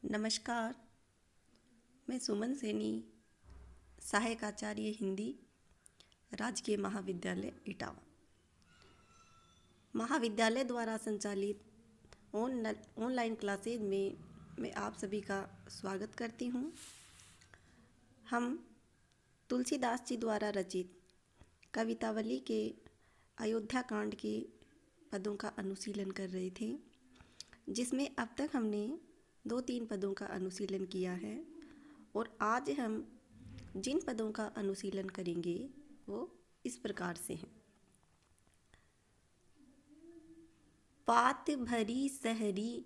नमस्कार। मैं सुमन सैनी, सहायक आचार्य हिंदी, राजकीय महाविद्यालय इटावा। महाविद्यालय द्वारा संचालित ऑनलाइन क्लासेज में मैं आप सभी का स्वागत करती हूँ। हम तुलसीदास जी द्वारा रचित कवितावली के अयोध्या कांड के पदों का अनुशीलन कर रहे थे, जिसमें अब तक हमने 2-3 पदों का अनुशीलन किया है और आज हम जिन पदों का अनुशीलन करेंगे वो इस प्रकार से हैं। पात भरी सहरी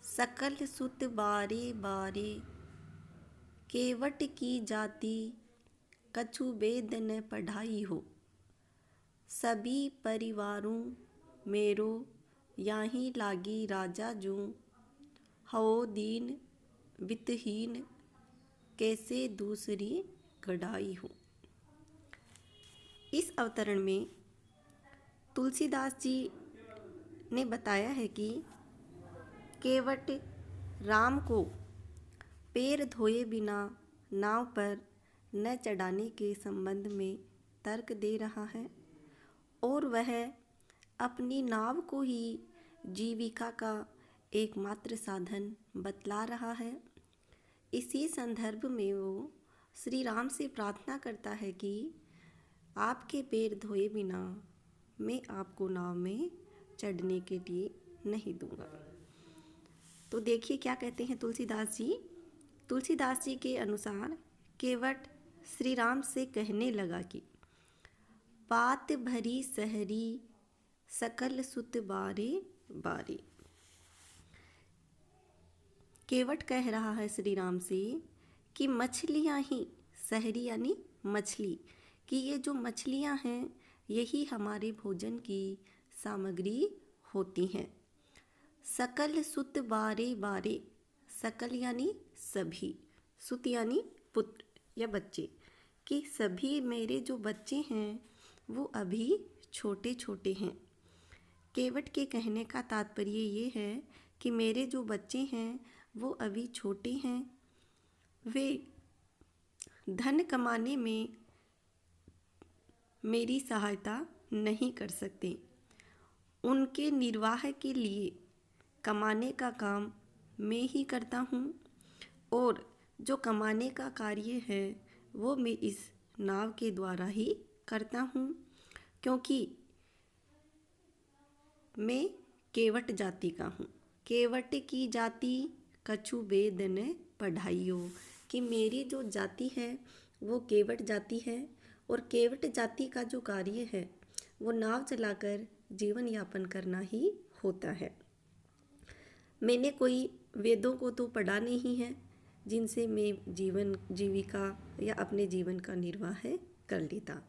सकल सुत बारे बारे, केवट की जाति कछु वेद न पढ़ाई हो। सभी परिवारों मेरो याहीं लागी राजा जूं, हो दीन वित्तहीन कैसे दूसरी गढ़ाई हो। इस अवतरण में तुलसीदास जी ने बताया है कि केवट राम को पैर धोए बिना नाव पर न चढ़ाने के संबंध में तर्क दे रहा है और वह अपनी नाव को ही जीविका का एकमात्र साधन बतला रहा है। इसी संदर्भ में वो श्री राम से प्रार्थना करता है कि आपके पैर धोए बिना मैं आपको नाव में चढ़ने के लिए नहीं दूंगा। तो देखिए क्या कहते हैं तुलसीदास जी। तुलसीदास जी के अनुसार केवट श्री राम से कहने लगा कि पात भरी सहरी सकल सुत बारे बारे। केवट कह रहा है श्री राम से कि मछलियाँ ही, सहरी यानी मछली, कि ये जो मछलियाँ हैं यही हमारे भोजन की सामग्री होती हैं। सकल सुत बारे बारे, सकल यानी सभी, सुत यानी पुत्र या बच्चे, कि सभी मेरे जो बच्चे हैं वो अभी छोटे छोटे हैं। केवट के कहने का तात्पर्य ये है कि मेरे जो बच्चे हैं वो अभी छोटे हैं, वे धन कमाने में मेरी सहायता नहीं कर सकते। उनके निर्वाह के लिए कमाने का काम मैं ही करता हूँ और जो कमाने का कार्य है वो मैं इस नाव के द्वारा ही करता हूँ, क्योंकि मैं केवट जाति का हूँ। केवट की जाति कछु वेद न पढ़ाइयो, कि मेरी जो जाति है वो केवट जाति है और केवट जाति का जो कार्य है वो नाव चलाकर जीवन यापन करना ही होता है। मैंने कोई वेदों को तो पढ़ा नहीं है जिनसे मैं जीविका या अपने जीवन का निर्वाह कर लेता।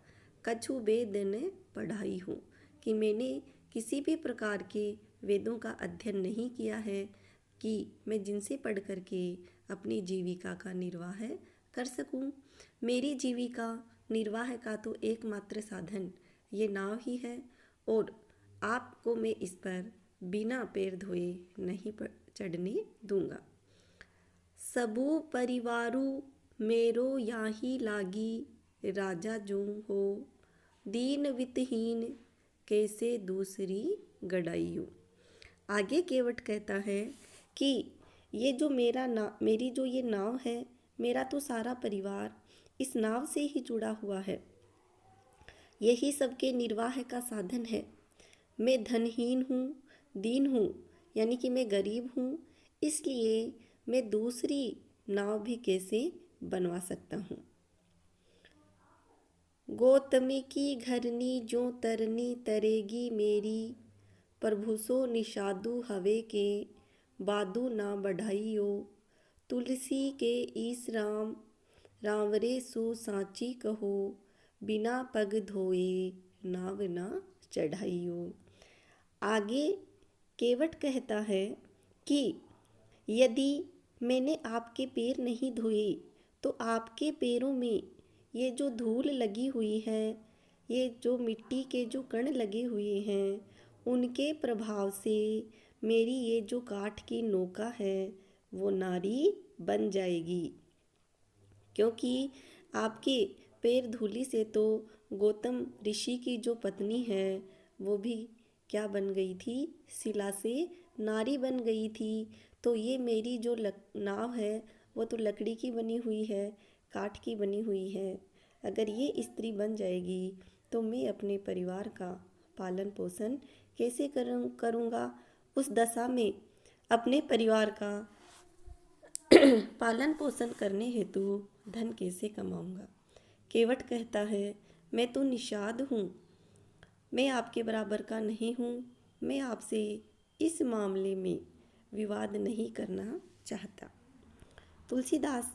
कछु वेद न पढ़ाई हो, कि मैंने किसी भी प्रकार के वेदों का अध्ययन नहीं किया है कि मैं जिनसे पढ़ करके अपनी जीविका का निर्वाह कर सकूं। मेरी जीविका निर्वाह का तो एकमात्र साधन ये नाव ही है और आपको मैं इस पर बिना पैर धोए नहीं चढ़ने दूंगा। सबू परिवारू मेरो याहीं लागी राजा जो हो, दीन वित्तहीन कैसे दूसरी गढ़ाइयो। आगे केवट कहता है कि ये जो मेरी जो ये नाव है, मेरा तो सारा परिवार इस नाव से ही जुड़ा हुआ है, यही सबके निर्वाह का साधन है। मैं धनहीन हूँ, दीन हूँ, यानी कि मैं गरीब हूँ, इसलिए मैं दूसरी नाव भी कैसे बनवा सकता हूँ। गौतमी की घरनी जो तरनी तरेगी मेरी, प्रभु सो निषादु हवे के बादू ना बढ़ाइयो। तुलसी के ईस राम रावरे सो सांची कहो, बिना पग धोए नाव ना चढ़ाइयो। आगे केवट कहता है कि यदि मैंने आपके पैर नहीं धोए तो आपके पैरों में ये जो धूल लगी हुई है, ये जो मिट्टी के जो कण लगे हुए हैं, उनके प्रभाव से मेरी ये जो काठ की नौका है वो नारी बन जाएगी। क्योंकि आपके पैर धूली से तो गौतम ऋषि की जो पत्नी है वो भी क्या बन गई थी, शिला से नारी बन गई थी। तो ये मेरी जो नाव है वो तो लकड़ी की बनी हुई है, काठ की बनी हुई है। अगर ये स्त्री बन जाएगी तो मैं अपने परिवार का पालन पोषण कैसे करूँगा। उस दशा में अपने परिवार का पालन पोषण करने हेतु धन कैसे कमाऊंगा। केवट कहता है, मैं तो निषाद हूँ, मैं आपके बराबर का नहीं हूँ, मैं आपसे इस मामले में विवाद नहीं करना चाहता। तुलसीदास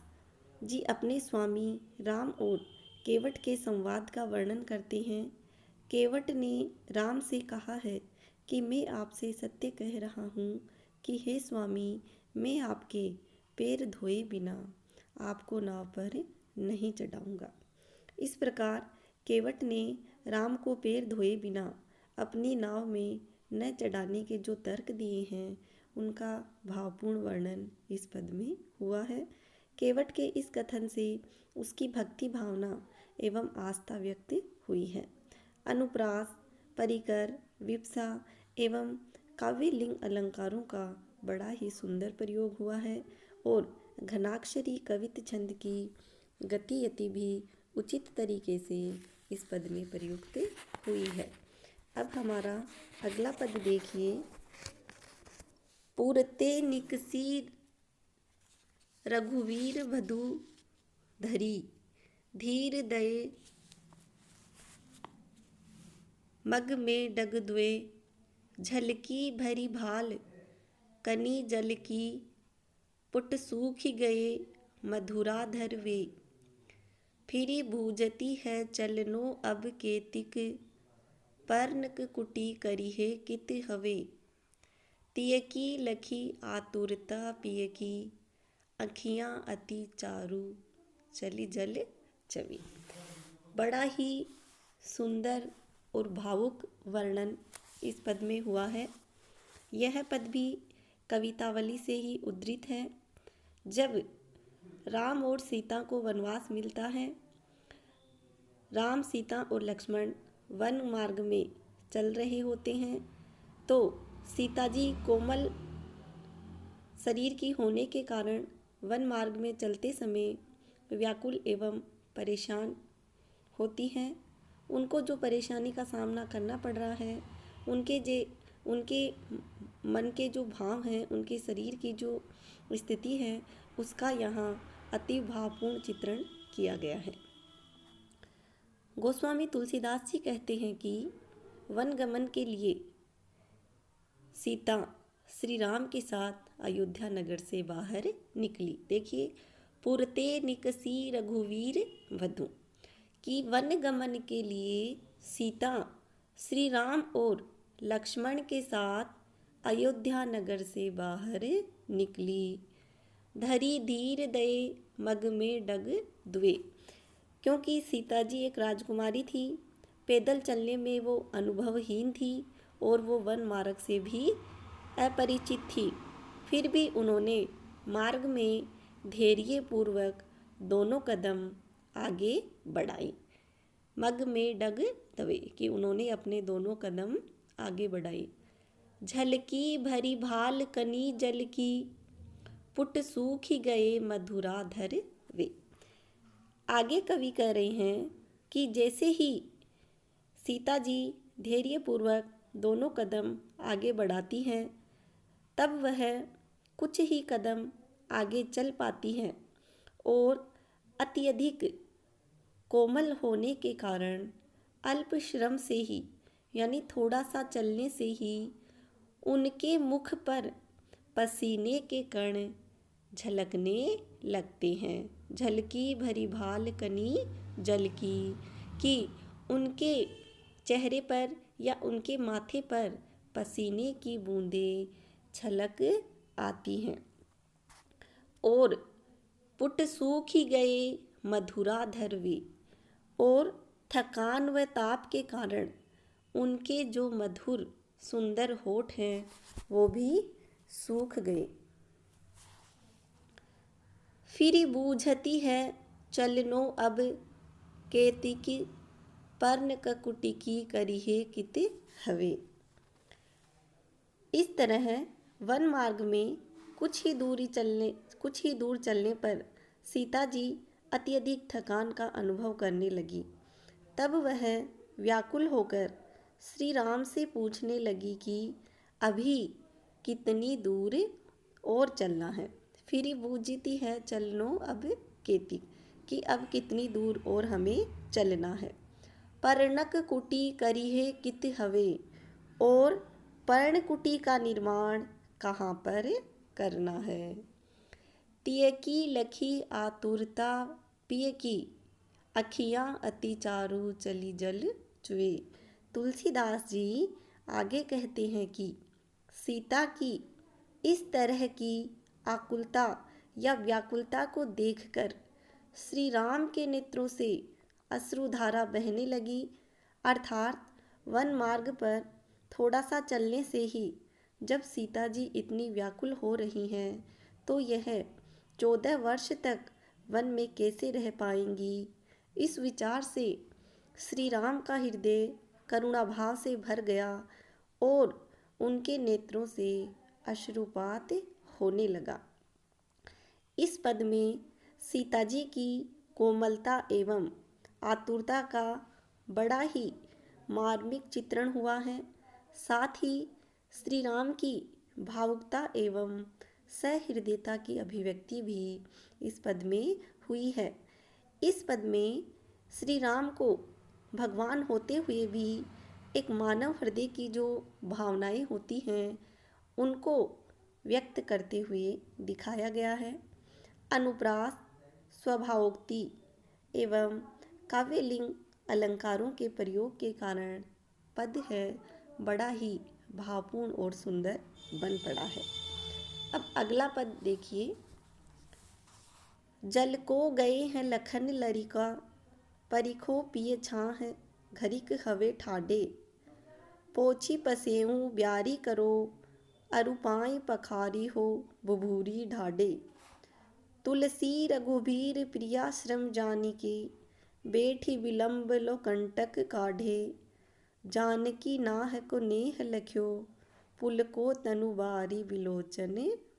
जी अपने स्वामी राम और केवट के संवाद का वर्णन करते हैं। केवट ने राम से कहा है कि मैं आपसे सत्य कह रहा हूँ कि हे स्वामी, मैं आपके पैर धोए बिना आपको नाव पर नहीं चढ़ाऊँगा। इस प्रकार केवट ने राम को पैर धोए बिना अपनी नाव में न चढ़ाने के जो तर्क दिए हैं उनका भावपूर्ण वर्णन इस पद में हुआ है। केवट के इस कथन से उसकी भक्ति भावना एवं आस्था व्यक्त हुई है। अनुप्रास, परिकर, विप्सा एवं काव्यलिंग अलंकारों का बड़ा ही सुंदर प्रयोग हुआ है और घनाक्षरी कवित छंद की गतियति भी उचित तरीके से इस पद में प्रयुक्त हुई है। अब हमारा अगला पद देखिए। पूरते निकसी रघुवीर वधु धरी, धीर दये मग में डग द्वे, झलकी भरी भाल कनी जल की, पुट सूख गए मधुराधर वे, फिरी भूजती है चलनो अब केतिक, पर्णक कुटी करी है कित हवे, तियकी लखी आतुरता पियकी, अखियाँ अति चारु चली जल चवी। बड़ा ही सुंदर और भावुक वर्णन इस पद में हुआ है। यह पद भी कवितावली से ही उद्धृत है। जब राम और सीता को वनवास मिलता है, राम, सीता और लक्ष्मण वन मार्ग में चल रहे होते हैं, तो सीता जी कोमल शरीर की होने के कारण वन मार्ग में चलते समय व्याकुल एवं परेशान होती हैं। उनको जो परेशानी का सामना करना पड़ रहा है, उनके मन के जो भाव हैं, उनके शरीर की जो स्थिति है, उसका यहाँ अति भावपूर्ण चित्रण किया गया है। गोस्वामी तुलसीदास जी कहते हैं कि वन गमन के लिए सीता श्री राम के साथ अयोध्या नगर से बाहर निकली। देखिए, पुरते निकसी रघुवीर वधु, कि वन गमन के लिए सीता श्री राम और लक्ष्मण के साथ अयोध्या नगर से बाहर निकली। धरी धीर दये मग में डग द्वे, क्योंकि सीता जी एक राजकुमारी थी, पैदल चलने में वो अनुभवहीन थी और वो वन मार्ग से भी अपरिचित थी। फिर भी उन्होंने मार्ग में धैर्यपूर्वक दोनों कदम आगे बढ़ाए। मग में डग दवे, कि उन्होंने अपने दोनों कदम आगे बढ़ाए। झलकी भरी भाल कनी जल की, पुट सूख गए मधुराधर वे। आगे कवि कह रहे हैं कि जैसे ही सीता जी धैर्यपूर्वक दोनों कदम आगे बढ़ाती हैं, तब वह कुछ ही कदम आगे चल पाती हैं और अत्यधिक कोमल होने के कारण अल्प श्रम से ही, यानी थोड़ा सा चलने से ही, उनके मुख पर पसीने के कण झलकने लगते हैं। झलकी भरी भाल कनी जल की, कि उनके चेहरे पर या उनके माथे पर पसीने की बूंदें छलक आती हैं। और पुट सूख ही गए मधुराधर वे, और थकान व ताप के कारण उनके जो मधुर सुंदर होठ हैं वो भी सूख गए। फिर बूझती है चलनो अब केतिकी पर्ण ककुटिकी करिहे कित हवे। इस तरह वन मार्ग में कुछ ही दूर चलने पर सीता जी अत्यधिक थकान का अनुभव करने लगी। तब वह व्याकुल होकर श्री राम से पूछने लगी कि अभी कितनी दूर और चलना है। फिर बूझती है चलनो अब केती, कि अब कितनी दूर और हमें चलना है। पर्णक कुटी करिहे कित हवे, और पर्णकुटी का निर्माण कहाँ पर करना है। तिय की लखी आतुरता पिय की, अखियाँ अति चारु चली जल चुए। तुलसीदास जी आगे कहते हैं कि सीता की इस तरह की आकुलता या व्याकुलता को देखकर श्री राम के नेत्रों से अश्रुधारा बहने लगी। अर्थात वन मार्ग पर थोड़ा सा चलने से ही जब सीता जी इतनी व्याकुल हो रही हैं तो यह 14 वर्ष तक वन में कैसे रह पाएंगी। इस विचार से श्री राम का हृदय करुणा भाव से भर गया और उनके नेत्रों से अश्रुपात होने लगा। इस पद में सीता जी की कोमलता एवं आतुरता का बड़ा ही मार्मिक चित्रण हुआ है। साथ ही श्री राम की भावुकता एवं सहृदयता की अभिव्यक्ति भी इस पद में हुई है। इस पद में श्री राम को भगवान होते हुए भी एक मानव हृदय की जो भावनाएं होती हैं उनको व्यक्त करते हुए दिखाया गया है। अनुप्रास, स्वभावोक्ति एवं काव्यलिंग अलंकारों के प्रयोग के कारण पद है बड़ा ही भावपूर्ण और सुंदर बन पड़ा है। अब अगला पद देखिए। जल को गए हैं लखन लरिका, परिखो पिए छाँ है घरिक हवे ठाडे। पोछी पसेऊ ब्यारी करो, अरुपाई पखारी हो बुभूरी ढाडे। तुलसी रघुबीर प्रियाश्रम जानिके, बेठी विलंब लो कंटक काढ़े। जानकी नाह को नेह लख्यो, पुल को तनु बारी बिलोचन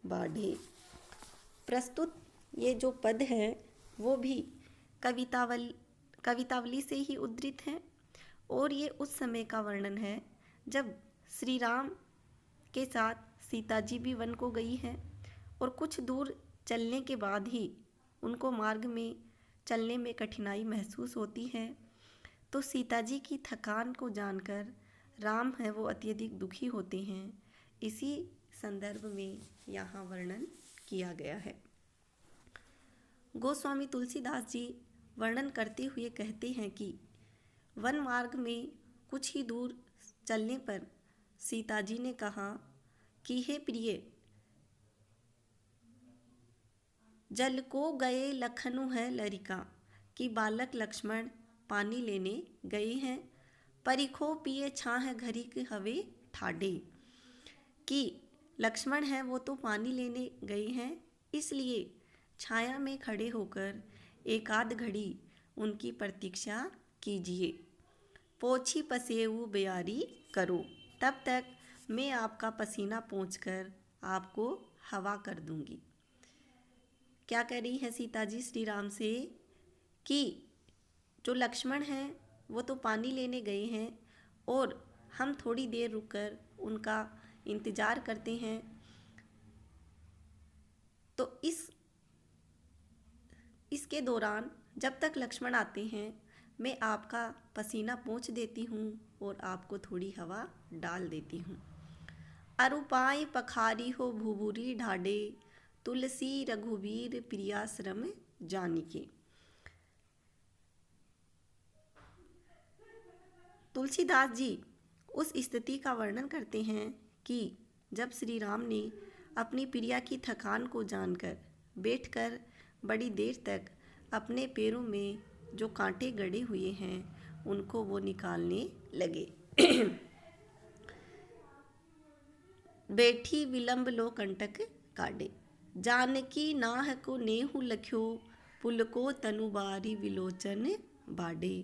बाढ़े। प्रस्तुत ये जो पद है वो भी कवितावली से ही उद्धृत है और ये उस समय का वर्णन है जब श्री राम के साथ सीता जी भी वन को गई हैं और कुछ दूर चलने के बाद ही उनको मार्ग में चलने में कठिनाई महसूस होती है। तो सीता जी की थकान को जानकर राम है वो अत्यधिक दुखी होते हैं। इसी संदर्भ में यहाँ वर्णन किया गया है। गोस्वामी तुलसीदास जी वर्णन करते हुए कहते हैं कि वन मार्ग में कुछ ही दूर चलने पर सीता जी ने कहा कि हे प्रिय, जल को गए लखनु है लरिका, कि बालक लक्ष्मण पानी लेने गए हैं। परिखो पिए छाह घरिक हवे ठाडे, कि लक्ष्मण है वो तो पानी लेने गए हैं, इसलिए छाया में खड़े होकर एक आध घड़ी उनकी प्रतीक्षा कीजिए। पोछी पसेऊ ब्यारी करो, तब तक मैं आपका पसीना पोंछकर आपको हवा कर दूंगी। क्या कह रही है सीता जी श्री राम से कि जो लक्ष्मण हैं वो तो पानी लेने गए हैं और हम थोड़ी देर रुककर उनका इंतज़ार करते हैं। तो इसके दौरान जब तक लक्ष्मण आते हैं मैं आपका पसीना पोंछ देती हूँ और आपको थोड़ी हवा डाल देती हूँ। अरुपाई पखारी हो भुभुरी ढाडे, तुलसी रघुबीर प्रियाश्रम जानिके। तुलसीदास जी उस स्थिति का वर्णन करते हैं कि जब श्री राम ने अपनी प्रिया की थकान को जानकर बैठकर बड़ी देर तक अपने पैरों में जो कांटे गड़े हुए हैं उनको वो निकालने लगे। बैठी विलंब लो कंटक काढ़े, जानकी नाह को नेहु लख्यो, पुलको तनुबारी विलोचन बाडे।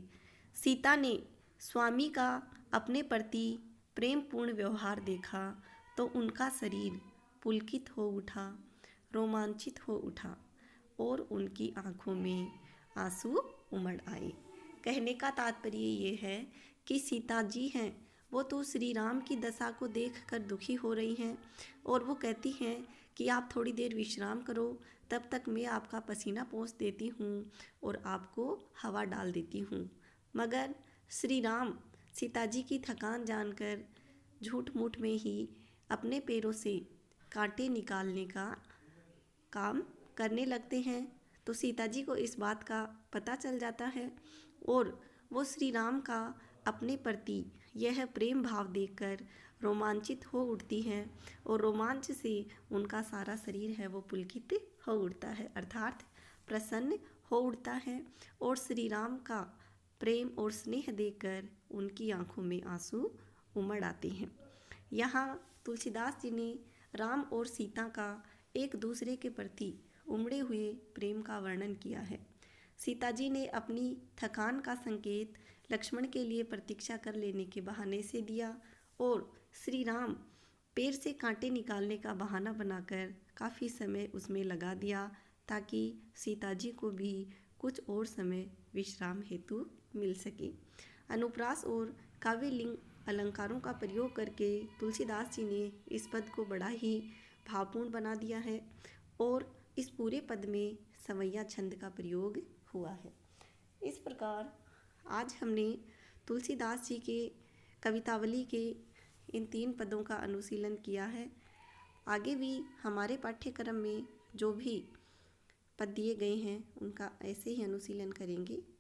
सीता ने स्वामी का अपने प्रति प्रेमपूर्ण व्यवहार देखा तो उनका शरीर पुलकित हो उठा, रोमांचित हो उठा और उनकी आंखों में आंसू उमड़ आए। कहने का तात्पर्य ये है कि सीता जी हैं वो तो श्री राम की दशा को देखकर दुखी हो रही हैं और वो कहती हैं कि आप थोड़ी देर विश्राम करो, तब तक मैं आपका पसीना पोंछ देती हूँ और आपको हवा डाल देती हूँ। मगर श्री राम सीता जी की थकान जानकर झूठ मूठ में ही अपने पैरों से कांटे निकालने का काम करने लगते हैं। तो सीता जी को इस बात का पता चल जाता है और वो श्री राम का अपने प्रति यह प्रेम भाव देखकर रोमांचित हो उठती हैं और रोमांच से उनका सारा शरीर है वो पुलकित हो उठता है, अर्थात प्रसन्न हो उठता है और श्री राम का प्रेम और स्नेह देखकर उनकी आंखों में आंसू उमड़ आते हैं। यहाँ तुलसीदास जी ने राम और सीता का एक दूसरे के प्रति उमड़े हुए प्रेम का वर्णन किया है। सीता जी ने अपनी थकान का संकेत लक्ष्मण के लिए प्रतीक्षा कर लेने के बहाने से दिया और श्री राम पैर से कांटे निकालने का बहाना बनाकर काफ़ी समय उसमें लगा दिया ताकि सीता जी को भी कुछ और समय विश्राम हेतु मिल सके। अनुप्रास और काव्यलिंग अलंकारों का प्रयोग करके तुलसीदास जी ने इस पद को बड़ा ही भावपूर्ण बना दिया है और इस पूरे पद में सवैया छंद का प्रयोग हुआ है। इस प्रकार आज हमने तुलसीदास जी के कवितावली के इन 3 पदों का अनुशीलन किया है। आगे भी हमारे पाठ्यक्रम में जो भी पद दिए गए हैं उनका ऐसे ही अनुशीलन करेंगे।